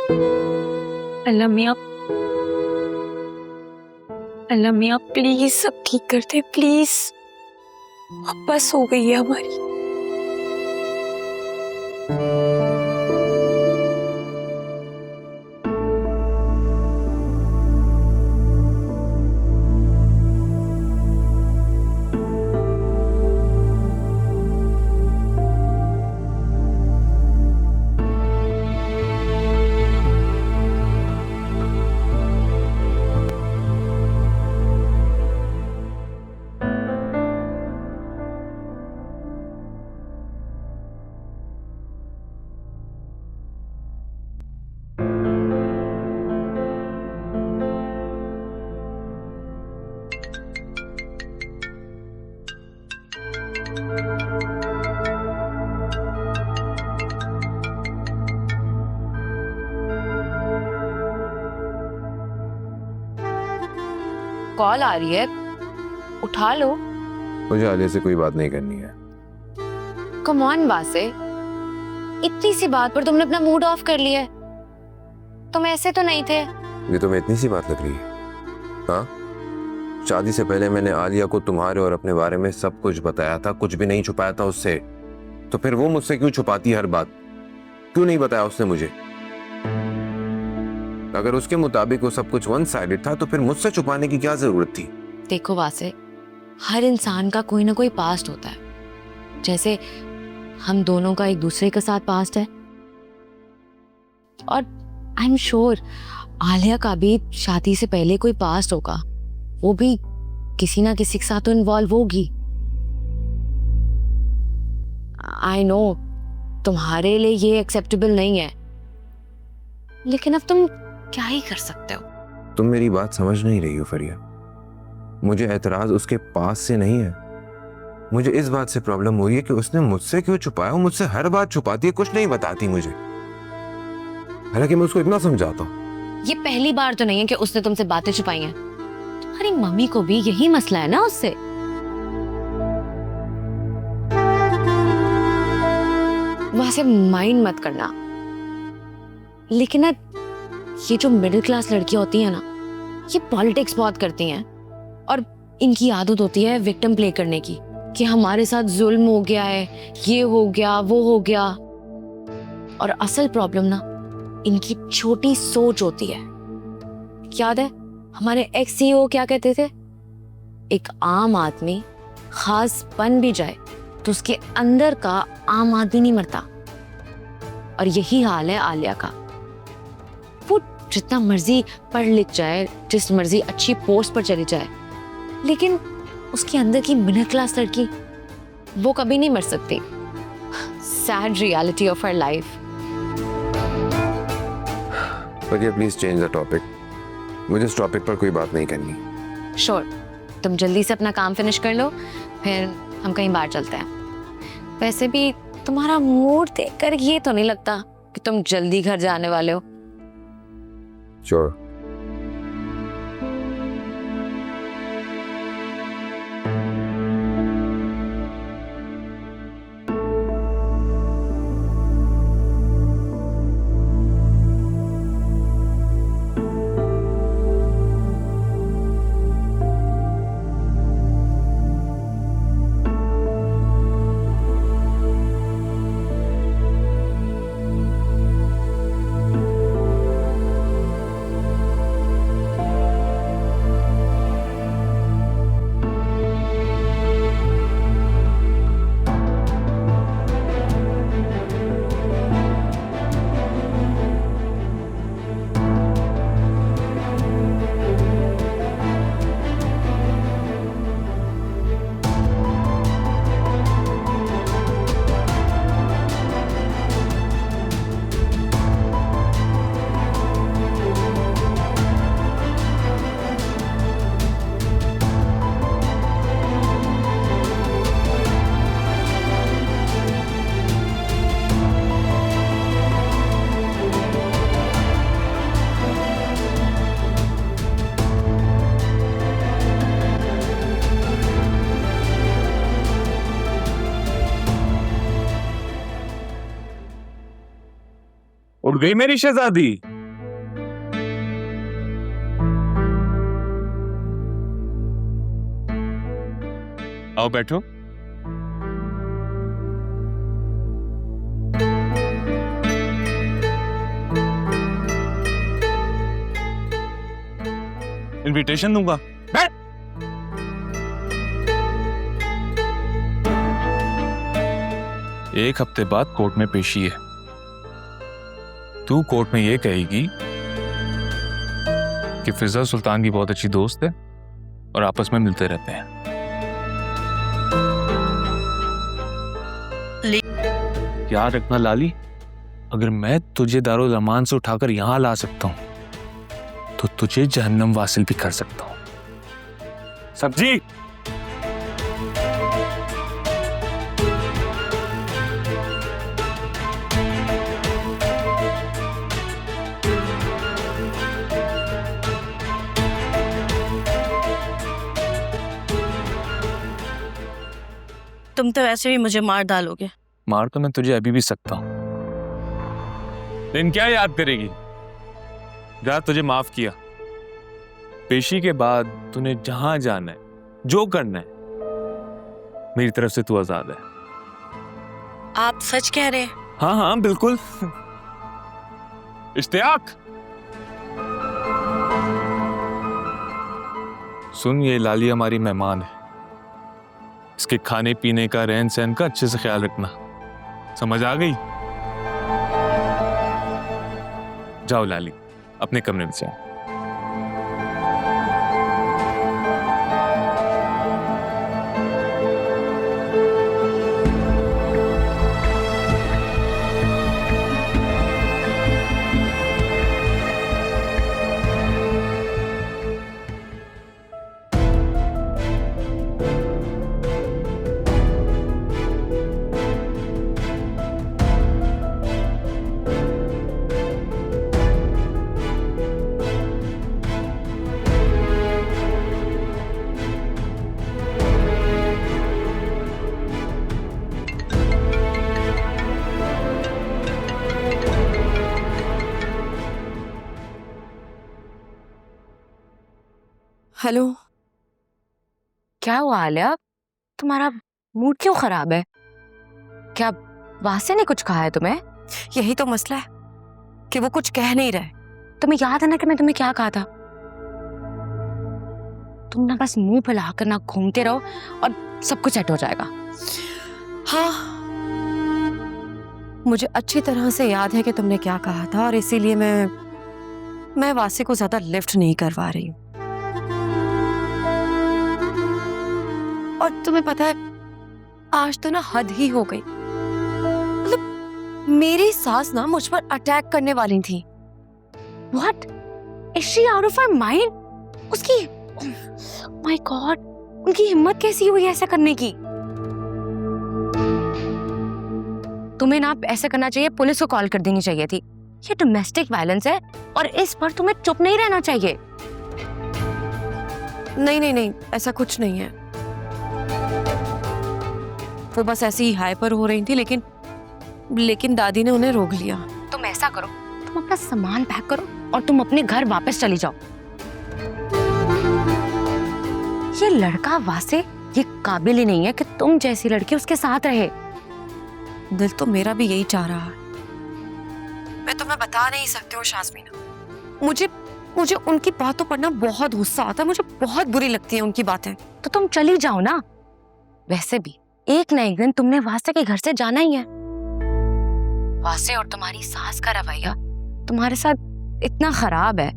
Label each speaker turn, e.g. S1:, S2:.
S1: अल्लाह मियाँ, अल्लाह मियाँ प्लीज सब ठीक कर दे प्लीज। अब बस हो गई है हमारी।
S2: कॉल आ रही है, उठा लो।
S3: मुझे आलिया से कोई बात नहीं करनी है।
S2: कम ऑन वासे, इतनी सी बात पर तुमने अपना मूड ऑफ कर लिया है। तुम ऐसे तो नहीं थे।
S3: ये तुम्हें इतनी सी बात लग रही है? हाँ, शादी से पहले मैंने आलिया को तुम्हारे और अपने बारे में सब कुछ बताया था, कुछ भी नहीं छुपाया था उससे। तो फिर वो मुझसे क्यों छुपाती हर बात? क्यों नहीं बताया उसने मुझे? अगर उसके मुताबिक वो सब कुछ वन साइडेड था तो फिर मुझसे छुपाने की क्या जरूरत थी?
S2: देखो वासे, हर इंसान का कोई ना कोई पास्ट होता है। जैसे हम दोनों का एक दूसरे के साथ पास्ट है, और आई एम श्योर आलिया का भी शादी से पहले कोई पास्ट होगा। वो भी किसी ना किसी के साथ तो इन्वॉल्व होगी। आई नो तुम्हारे लिए ये एक्सेप्टेबल नहीं है, लेकिन अब तुम क्या ही कर सकते हो।
S3: तुम मेरी बात समझ नहीं रही हो फरिया। मुझे एतराज उसके पास से नहीं है, मुझे इस बात से प्रॉब्लम हो रही है कि उसने मुझसे क्यों छुपाया। वो मुझसे हर बात छुपाती है, कुछ नहीं बताती मुझे। हालांकि मैं उसको इतना समझाता हूँ।
S2: ये पहली बार तो नहीं है कि उसने तुमसे बातें छुपाई हैं। तुम्हारी मम्मी को भी यही मसला है ना उससे। वहां से माइंड मत करना। लेकिन ना, ये जो मिडिल क्लास लड़कियां होती हैं ना, ये पॉलिटिक्स बहुत करती हैं, और इनकी आदत होती है विक्टिम प्ले करने की, कि हमारे साथ जुल्म हो गया है, ये हो गया, वो हो गया। और असल प्रॉब्लम ना इनकी छोटी सोच होती है। याद है हमारे एक्स सीईओ क्या कहते थे? एक आम आदमी खास बन भी जाए तो उसके अंदर का आम आदमी नहीं मरता। और यही हाल है आलिया का। वो जितना मर्जी पढ़ लिख जाए, जिस मर्जी अच्छी पोस्ट पर चली जाए, लेकिन उसके अंदर की मिडिल क्लास लड़की वो कभी नहीं मर सकती। Sad reality of her life.
S3: Fariya please change the topic. मुझे इस टॉपिक पर कोई बात नहीं करनी।
S2: श्योर, तुम जल्दी से अपना काम फिनिश कर लो, फिर हम कहीं बाहर चलते हैं। वैसे भी तुम्हारा मूड देखकर ये तो नहीं लगता कि तुम जल्दी घर जाने वाले हो।
S3: श्योर।
S4: उठ गई मेरी शहजादी। आओ बैठो। इनविटेशन दूंगा। बैठ। एक हफ्ते बाद कोर्ट में पेशी है। तू कोर्ट में ये कहेगी कि फिजा सुल्तान की बहुत अच्छी दोस्त है और आपस में मिलते रहते हैं। याद रखना लाली, अगर मैं तुझे दारुल अमान से उठाकर यहां ला सकता हूं तो तुझे जहन्नम वासिल भी कर सकता हूं। सब्जी।
S5: तुम तो वैसे भी मुझे मार डालोगे।
S4: मार तो मैं तुझे अभी भी सकता हूं, लेकिन क्या याद करेगी? जा, तुझे माफ किया। पेशी के बाद तूने जहां जाना है, जो करना है, मेरी तरफ से तू आजाद है।
S5: आप सच कह रहे हैं?
S4: हाँ हाँ बिल्कुल। इश्तियाक, सुन, ये लाली हमारी मेहमान है। इसके खाने पीने का, रहन सहन का अच्छे से ख्याल रखना। समझ आ गई? जाओ लाली, अपने कमरे में जाओ।
S2: हेलो, क्या हुआ आलिया? तुम्हारा मूड क्यों खराब है? क्या वासे ने कुछ कहा है तुम्हें?
S6: यही तो मसला है कि वो कुछ कह नहीं रहे।
S2: तुम्हें याद है ना कि मैं तुम्हें क्या कहा था? तुम ना बस मुंह फैलाकर ना घूमते रहो और सब कुछ सेट हो जाएगा।
S6: हाँ, मुझे अच्छी तरह से याद है कि तुमने क्या कहा था और इसीलिए मैं वासे को ज्यादा लिफ्ट नहीं करवा रही हूँ। और तुम्हें पता है, आज तो ना हद ही हो गई। मतलब मेरी सास ना मुझ पर अटैक करने वाली थी।
S2: What? Is she out of her mind? उसकी, my God, उनकी हिम्मत कैसी हुई ऐसा करने की? तुम्हें ना ऐसा करना चाहिए, पुलिस को कॉल कर देनी चाहिए थी। ये डोमेस्टिक वायलेंस है और इस पर तुम्हें चुप नहीं रहना चाहिए।
S6: नहीं नहीं नहीं, ऐसा कुछ नहीं है। वो बस ऐसे ही हाइपर हो रही थी, लेकिन दादी ने उन्हें रोक लिया।
S2: तुम ऐसा करो, तुम अपना सामान पैक करो और तुम अपने घर वापस चली जाओ। ये लड़का वासे ये काबिल ही नहीं है कि तुम जैसी लड़की उसके साथ रहे।
S6: दिल तो मेरा भी यही चाह रहा है। मैं तुम्हें बता नहीं सकती हूँ शाज़मीना, मुझे उनकी बातों पर ना बहुत गुस्सा आता है। मुझे बहुत बुरी लगती है उनकी बातें।
S2: तो तुम चली जाओ ना। वैसे भी एक ना एक दिन तुमने वासे के घर से जाना ही है। वासे और तुम्हारी सास का रवैया तुम्हारे साथ इतना खराब है